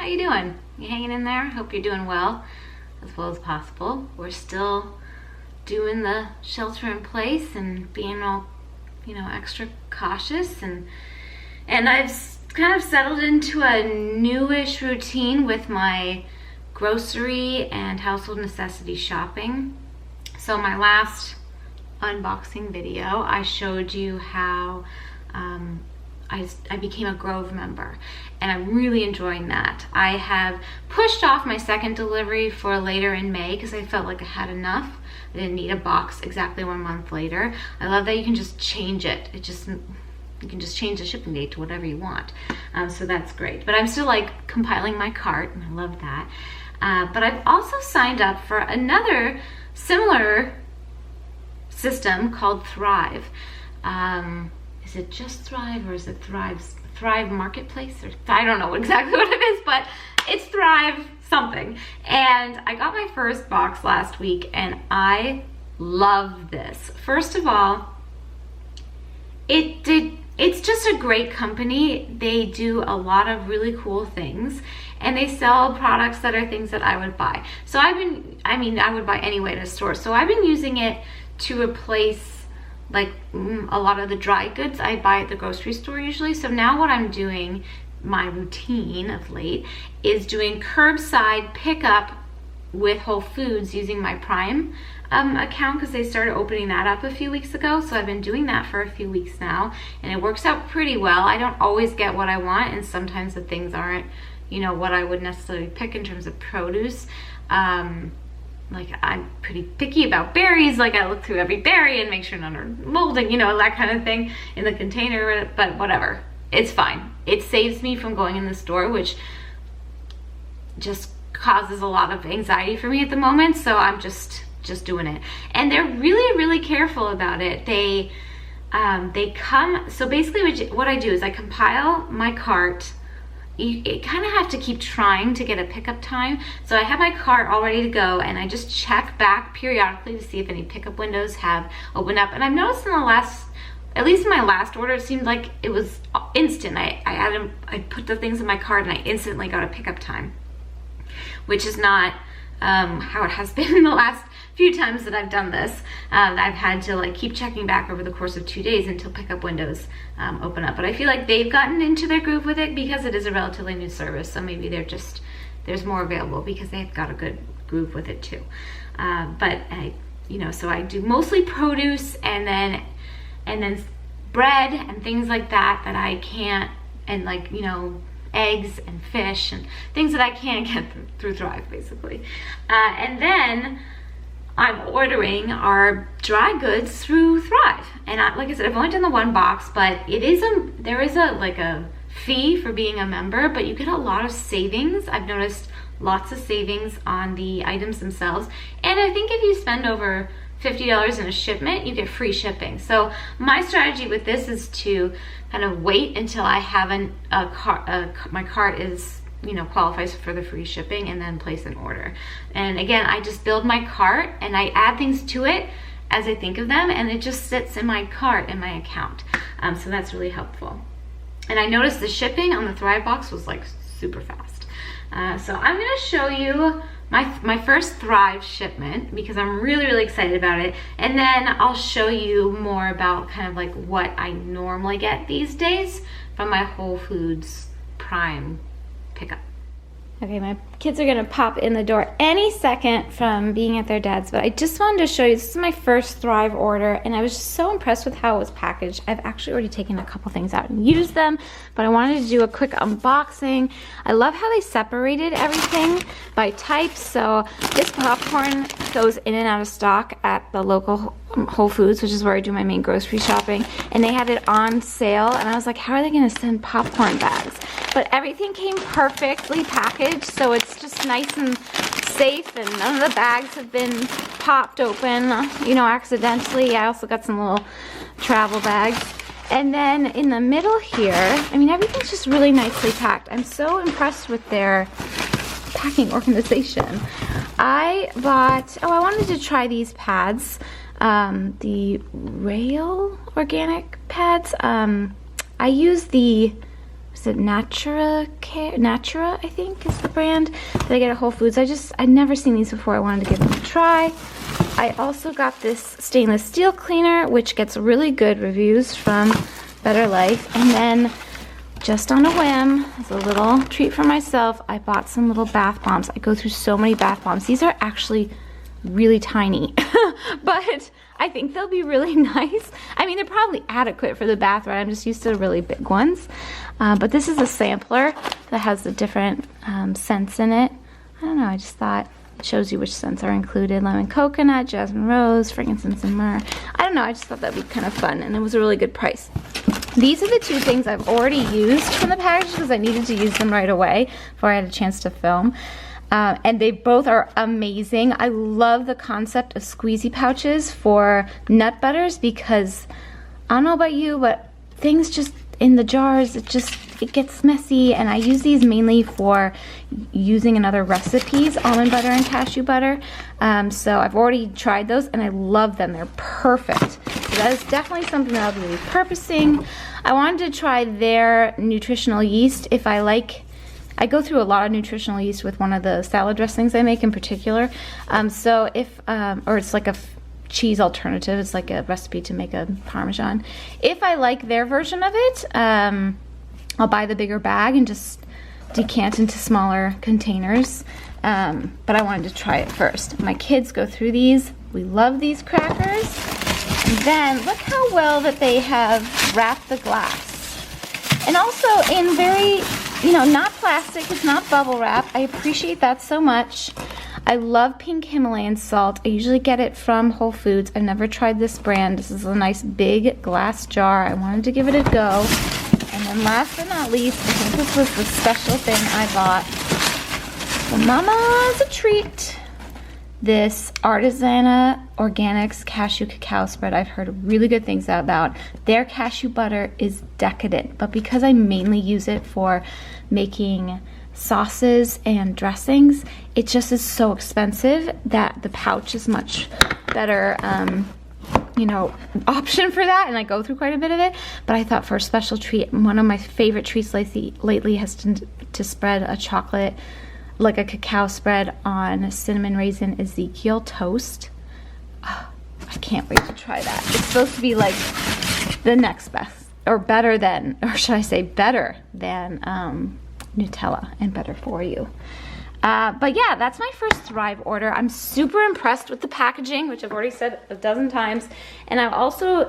How you doing? You hanging in there? Hope you're doing well as possible. We're still doing the shelter in place and being all, extra cautious, and I've kind of settled into a newish routine with my grocery and household necessity shopping. So my last unboxing video, I showed you how I became a Grove member, and I'm really enjoying that. I have pushed off my second delivery for later in May because I felt like I had enough. I didn't need a box exactly 1 month later. I love that you can just change it. You can just change the shipping date to whatever you want. So that's great. But I'm still like compiling my cart, and I love that. But I've also signed up for another similar system called Thrive. Is it just Thrive, or is it Thrive Marketplace? Or I don't know exactly what it is, but it's Thrive something. And I got my first box last week, and I love this. First of all, it's just a great company. They do a lot of really cool things, and they sell products that are things that I would buy. So I would buy anyway at a store. So I've been using it to replace like a lot of the dry goods I buy at the grocery store usually. So now what I'm doing, my routine of late, is doing curbside pickup with Whole Foods using my Prime account, because they started opening that up a few weeks ago. So I've been doing that for a few weeks now, and it works out pretty well. I don't always get what I want, and sometimes the things aren't, what I would necessarily pick in terms of produce. Like, I'm pretty picky about berries. Like, I look through every berry and make sure none are molding, that kind of thing in the container, but whatever, it's fine. It saves me from going in the store, which just causes a lot of anxiety for me at the moment. So I'm just doing it. And they're really, really careful about it. They come, so basically what I do is I compile my cart. You kind of have to keep trying to get a pickup time. So I have my cart all ready to go, and I just check back periodically to see if any pickup windows have opened up. And I've noticed at least in my last order, it seemed like it was instant. I put the things in my cart, and I instantly got a pickup time, which is not how it has been in the last few times that I've done this. I've had to keep checking back over the course of 2 days until pickup windows open up. But I feel like they've gotten into their groove with it because it is a relatively new service. So maybe there's more available because they've got a good groove with it too. But so I do mostly produce, and then bread and things like that I can't, and eggs and fish and things that I can't get through Thrive, basically. And then I'm ordering our dry goods through Thrive. And like I said, I've only done the one box, but there is a fee for being a member, but you get a lot of savings. I've noticed lots of savings on the items themselves. And I think if you spend over $50 in a shipment, you get free shipping. So my strategy with this is to kind of wait until I have my cart is qualifies for the free shipping, and then place an order. And again, I just build my cart and I add things to it as I think of them, and it just sits in my cart in my account. So that's really helpful. And I noticed the shipping on the Thrive box was super fast. So I'm gonna show you my first Thrive shipment because I'm really, really excited about it. And then I'll show you more about kind of what I normally get these days from my Whole Foods Prime pickup. Okay, my kids are gonna pop in the door any second from being at their dad's, but I just wanted to show you, this is my first Thrive order, and I was just so impressed with how it was packaged. I've actually already taken a couple things out and used them, but I wanted to do a quick unboxing. I love how they separated everything by types. So this popcorn goes in and out of stock at the local Whole Foods, which is where I do my main grocery shopping, and they had it on sale, and I was like, how are they gonna send popcorn bags? But everything came perfectly packaged, so it's just nice and safe, and none of the bags have been popped open, accidentally. I also got some little travel bags. And then in the middle here, everything's just really nicely packed. I'm so impressed with their packing organization. I wanted to try these pads, the Rail organic pads. I use the is it Natura, I think is the brand that I get at Whole Foods. I'd never seen these before. I wanted to give them a try. I also got this stainless steel cleaner, which gets really good reviews from Better Life. And then, just on a whim, as a little treat for myself, I bought some little bath bombs. I go through so many bath bombs. These are actually really tiny, but I think they'll be really nice. I mean, they're probably adequate for the bath, right? I'm just used to really big ones. But this is a sampler that has the different scents in it. I don't know, I just thought it shows you which scents are included. Lemon coconut, jasmine rose, frankincense, and myrrh. I don't know, I just thought that'd be kind of fun, and it was a really good price. These are the two things I've already used from the package because I needed to use them right away before I had a chance to film. And they both are amazing. I love the concept of squeezy pouches for nut butters because I don't know about you, but things just in the jars, it gets messy, and I use these mainly for using in other recipes, almond butter and cashew butter. So I've already tried those and I love them. They're perfect. So that is definitely something that I'll be repurposing. I wanted to try their nutritional yeast. I go through a lot of nutritional yeast with one of the salad dressings I make in particular. So or it's like a cheese alternative. It's like a recipe to make a Parmesan. If I like their version of it, I'll buy the bigger bag and just decant into smaller containers. But I wanted to try it first. My kids go through these. We love these crackers. And then look how well that they have wrapped the glass. And also in very, not plastic, it's not bubble wrap. I appreciate that so much. I love pink Himalayan salt. I usually get it from Whole Foods. I've never tried this brand. This is a nice big glass jar. I wanted to give it a go. And then last but not least, I think this was the special thing I bought for Mama as a treat. This Artisana Organics Cashew Cacao Spread. I've heard really good things about. Their cashew butter is decadent, but because I mainly use it for making sauces and dressings, it just is so expensive that the pouch is much better option for that, and I go through quite a bit of it. But I thought for a special treat, one of my favorite treats lately has to spread a chocolate, like a cacao spread on cinnamon raisin Ezekiel toast. Oh, I can't wait to try that. It's supposed to be like the next best, or better than, or should I say better than Nutella, and better for you. But yeah, that's my first Thrive order. I'm super impressed with the packaging, which I've already said a dozen times. And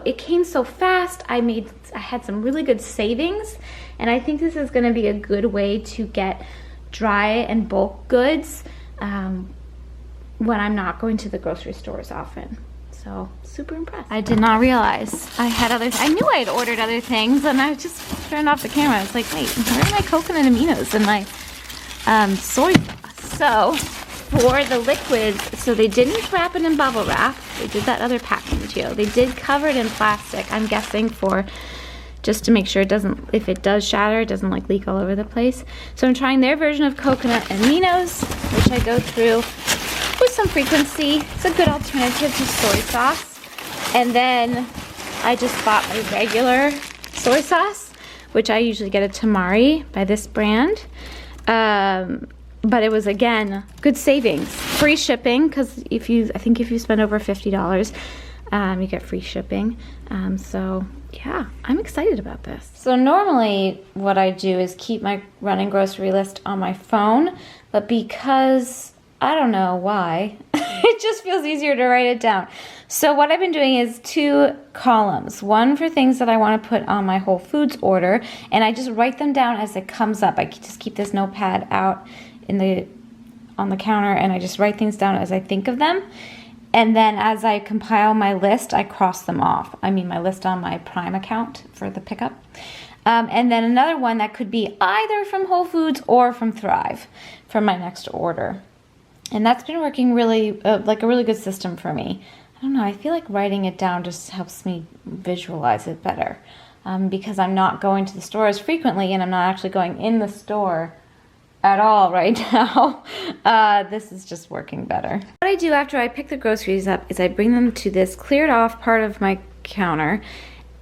it came so fast. I had some really good savings, and I think this is gonna be a good way to get dry and bulk goods when I'm not going to the grocery stores often. So super impressed. I did not realize I had I knew I had ordered other things, and I just turned off the camera. I was like, wait, where are my coconut aminos and my soy sauce? So for the liquids, so they didn't wrap it in bubble wrap. They did that other packing material. They did cover it in plastic, I'm guessing just to make sure it doesn't, if it does shatter, it doesn't like leak all over the place. So I'm trying their version of coconut aminos, which I go through with some frequency. It's a good alternative to soy sauce. And then I just bought my regular soy sauce, which I usually get at Tamari by this brand. But it was, again, good savings. Free shipping, because I think if you spend over $50, you get free shipping. So yeah, I'm excited about this. So normally what I do is keep my running grocery list on my phone, but because I don't know why, it just feels easier to write it down. So what I've been doing is 2 columns, one for things that I want to put on my Whole Foods order, and I just write them down as it comes up. I just keep this notepad out on the counter, and I just write things down as I think of them. And then as I compile my list, I cross them off. I mean my list on my Prime account for the pickup. And then another one that could be either from Whole Foods or from Thrive for my next order. And that's been working really, like a really good system for me. I don't know, I feel like writing it down just helps me visualize it better. Because I'm not going to the store as frequently, and I'm not actually going in the store at all right now. This is just working better. What I do after I pick the groceries up is I bring them to this cleared off part of my counter,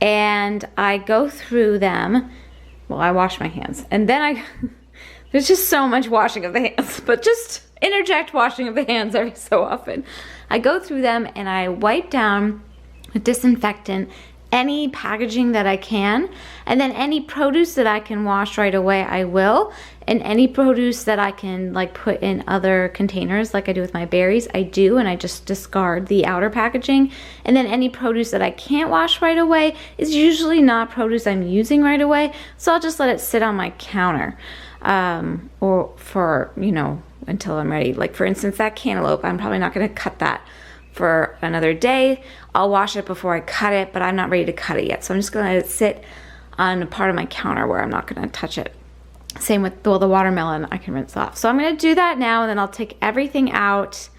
and I go through them well, I wash my hands. And then there's just so much washing of the hands, but just interject washing of the hands every so often. I go through them and I wipe down with disinfectant any packaging that I can, and then any produce that I can wash right away, I will. And any produce that I can like put in other containers, like I do with my berries, I do, and I just discard the outer packaging. And then any produce that I can't wash right away is usually not produce I'm using right away, so I'll just let it sit on my counter, or for, you know, until I'm ready. Like for instance, that cantaloupe, I'm probably not gonna cut that for another day. I'll wash it before I cut it, but I'm not ready to cut it yet. So I'm just gonna let it sit on a part of my counter where I'm not gonna touch it. Same with, well, the watermelon I can rinse off. So I'm gonna do that now, and then I'll take everything out,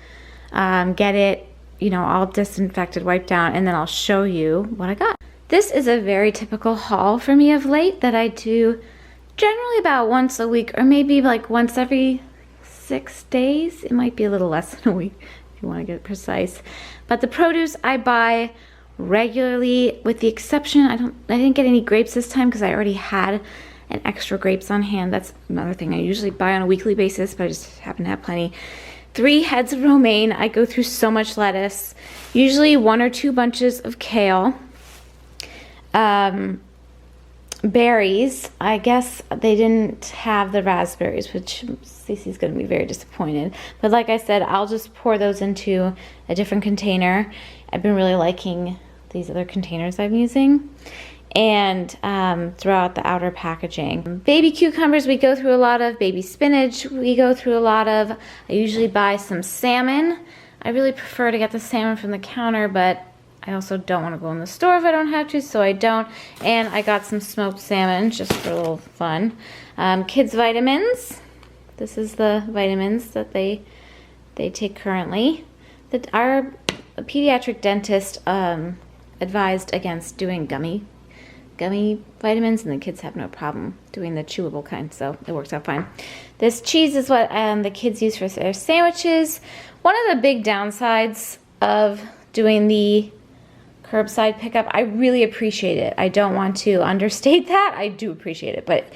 get it, you know, all disinfected, wiped down, and then I'll show you what I got. This is a very typical haul for me of late that I do generally about once a week, or maybe like once every 6 days. It might be a little less than a week if you want to get precise. But the produce I buy regularly, with the exception, I didn't get any grapes this time because I already had an extra grapes on hand. That's another thing I usually buy on a weekly basis, but I just happen to have plenty. 3 heads of romaine. I go through so much lettuce. Usually 1 or 2 bunches of kale. Berries, I guess they didn't have the raspberries, which Cece's going to be very disappointed. But like I said, I'll just pour those into a different container. I've been really liking these other containers I'm using. And throw out the outer packaging. Baby cucumbers we go through a lot of. Baby spinach we go through a lot of. I usually buy some salmon. I really prefer to get the salmon from the counter, but I also don't want to go in the store if I don't have to, so I don't. And I got some smoked salmon just for a little fun. Kids vitamins. This is the vitamins that they take currently. Our pediatric dentist advised against doing gummy vitamins, and the kids have no problem doing the chewable kind, so it works out fine. This cheese is what the kids use for their sandwiches. One of the big downsides of doing the curbside pickup, I really appreciate it. I don't want to understate that. I do appreciate it, but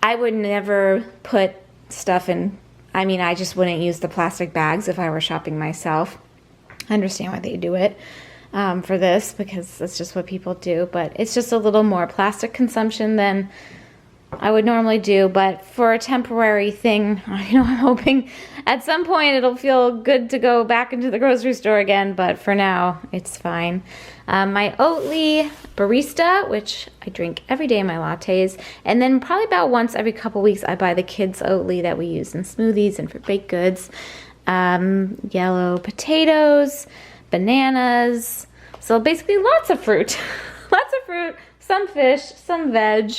I would never put stuff in, I mean, I just wouldn't use the plastic bags if I were shopping myself. I understand why they do it. For this, because that's just what people do, but it's just a little more plastic consumption than I would normally do. But for a temporary thing, you know, I'm hoping at some point it'll feel good to go back into the grocery store again, but for now it's fine. My Oatly Barista, which I drink every day in my lattes, and then probably about once every couple weeks I buy the kids Oatly that we use in smoothies and for baked goods. Yellow potatoes, bananas, so basically lots of fruit. Lots of fruit, some fish, some veg,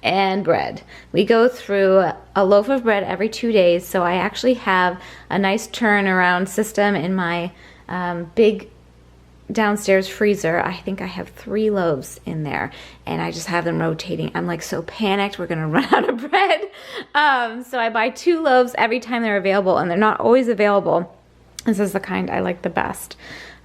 and bread. We go through a loaf of bread every 2 days, so I actually have a nice turnaround system in my big downstairs freezer. I think I have 3 loaves in there, and I just have them rotating. I'm like so panicked we're gonna run out of bread. So I buy 2 loaves every time they're available, and they're not always available. This is the kind I like the best.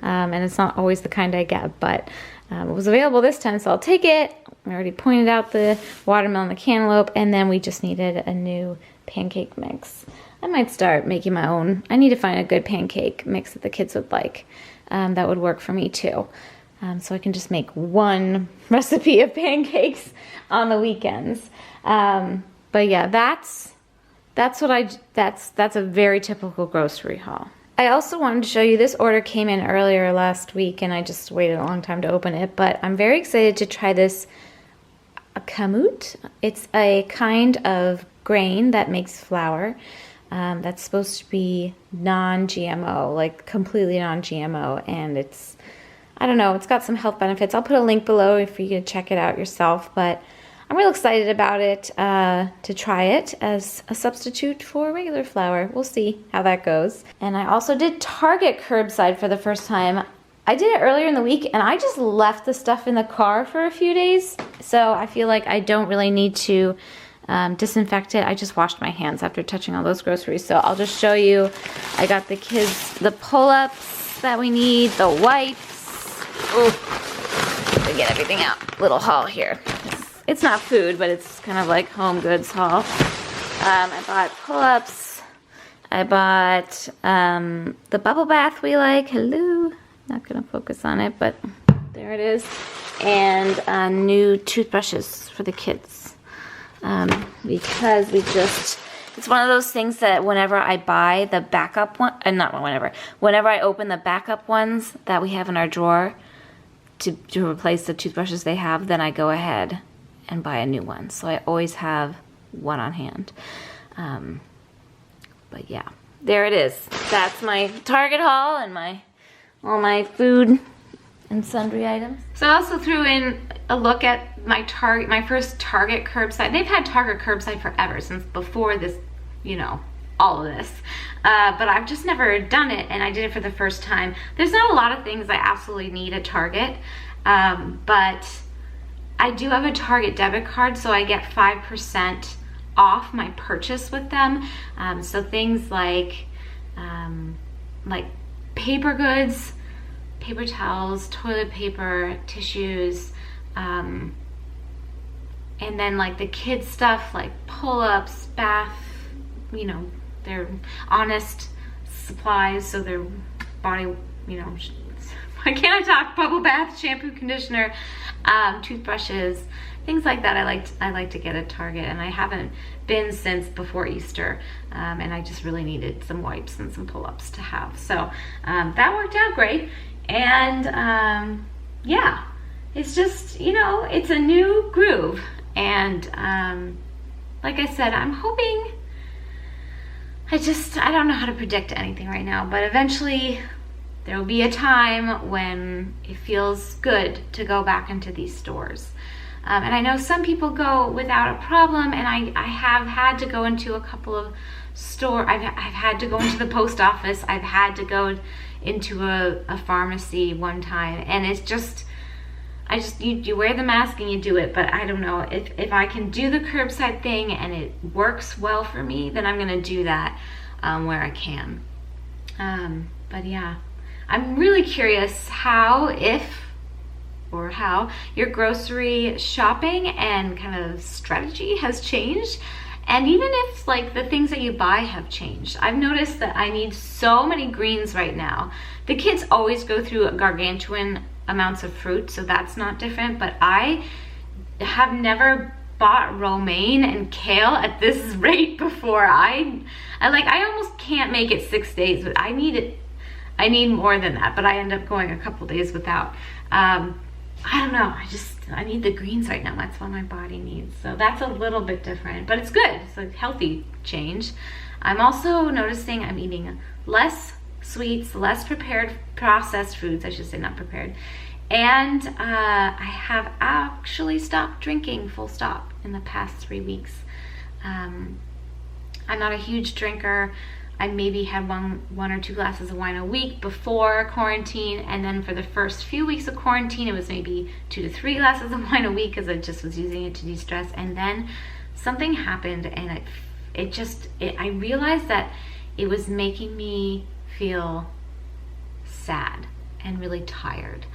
And it's not always the kind I get, but it was available this time, so I'll take it. I already pointed out the watermelon, the cantaloupe, and then we just needed a new pancake mix. I might start making my own. I need to find a good pancake mix that the kids would like. That would work for me too. So I can just make one recipe of pancakes on the weekends. But yeah, that's a very typical grocery haul. I also wanted to show you, this order came in earlier last week and I just waited a long time to open it, but I'm very excited to try this kamut. It's a kind of grain that makes flour that's supposed to be non-GMO, like completely non-GMO, and it's, I don't know, it's got some health benefits. I'll put a link below for you to check it out yourself, but I'm real excited about it to try it as a substitute for regular flour. We'll see how that goes. And I also did Target curbside for the first time. I did it earlier in the week and I just left the stuff in the car for a few days. So I feel like I don't really need to disinfect it. I just washed my hands after touching all those groceries. So I'll just show you. I got the kids the pull-ups that we need, the wipes. Oh, to get everything out. Little haul here. it's not food, but it's kind of like home goods haul. I bought pull-ups. I bought the bubble bath we like. Hello. Not gonna focus on it, but there it is. And new toothbrushes for the kids. Because it's one of those things that whenever I buy the backup one, whenever I open the backup ones that we have in our drawer to replace the toothbrushes they have, then I go ahead and buy a new one. So I always have one on hand. But yeah, there it is. That's my Target haul and all my food and sundry items. So I also threw in a look at my first Target curbside. They've had Target curbside forever, since before this, you know, all of this. But I've just never done it, and I did it for the first time. There's not a lot of things I absolutely need at Target, but I do have a Target debit card, so I get 5% off my purchase with them. So things like paper goods, paper towels, toilet paper, tissues, and then like the kids stuff like pull-ups, bath, you know, they're honest supplies, so their body, you know, why can't I talk? Bubble bath, shampoo, conditioner, toothbrushes, things like that. I like to get at Target, and I haven't been since before Easter, and I just really needed some wipes and some pull-ups to have. So that worked out great, and yeah, it's just, you know, it's a new groove, and like I said, I'm hoping, I don't know how to predict anything right now, but eventually there will be a time when it feels good to go back into these stores. And I know some people go without a problem, and I have had to go into a couple of stores. I've had to go into the post office. I've had to go into a pharmacy one time, and it's just, you wear the mask and you do it. But I don't know, if I can do the curbside thing and it works well for me, then I'm gonna do that where I can. But yeah, I'm really curious how your grocery shopping and kind of strategy has changed, and even if like the things that you buy have changed. I've noticed that I need so many greens right now. The kids always go through gargantuan amounts of fruit, so that's not different, but I have never bought romaine and kale at this rate before. I almost can't make it 6 days, but I need more than that, but I end up going a couple days without. I don't know, I need the greens right now. That's what my body needs. So that's a little bit different, but it's good. It's a healthy change. I'm also noticing I'm eating less sweets, less processed foods, I should say, not prepared. And I have actually stopped drinking, full stop, in the past 3 weeks. I'm not a huge drinker. I maybe had one or two glasses of wine a week before quarantine, and then for the first few weeks of quarantine, it was maybe 2 to 3 glasses of wine a week, because I just was using it to de-stress. And then something happened, and I realized that it was making me feel sad and really tired.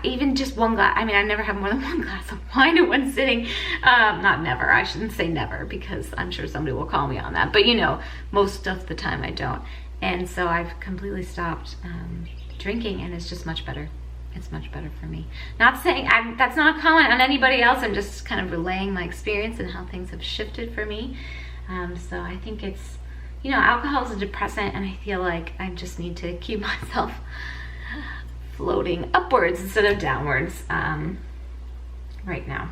Even just one glass, I mean, I never have more than one glass of wine in one sitting. Not never, I shouldn't say never, because I'm sure somebody will call me on that, but you know, most of the time I don't. And so I've completely stopped drinking, and it's just much better. It's much better for me. Not saying, that's not a comment on anybody else, I'm just kind of relaying my experience and how things have shifted for me. So I think it's, you know, alcohol is a depressant, and I feel like I just need to keep myself floating upwards instead of downwards right now.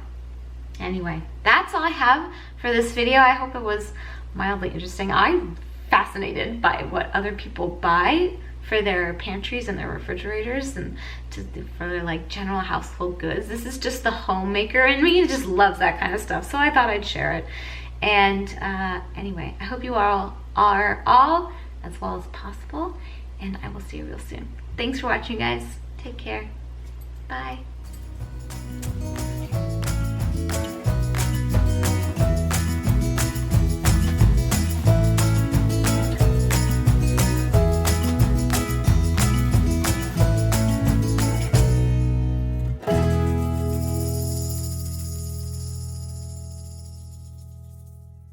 Anyway, that's all I have for this video. I hope it was mildly interesting. I'm fascinated by what other people buy for their pantries and their refrigerators, and for their like general household goods. This is just the homemaker in me, just loves that kind of stuff, so I thought I'd share it. And anyway, I hope you all are all as well as possible, and I will see you real soon. Thanks for watching, guys. Take care. Bye.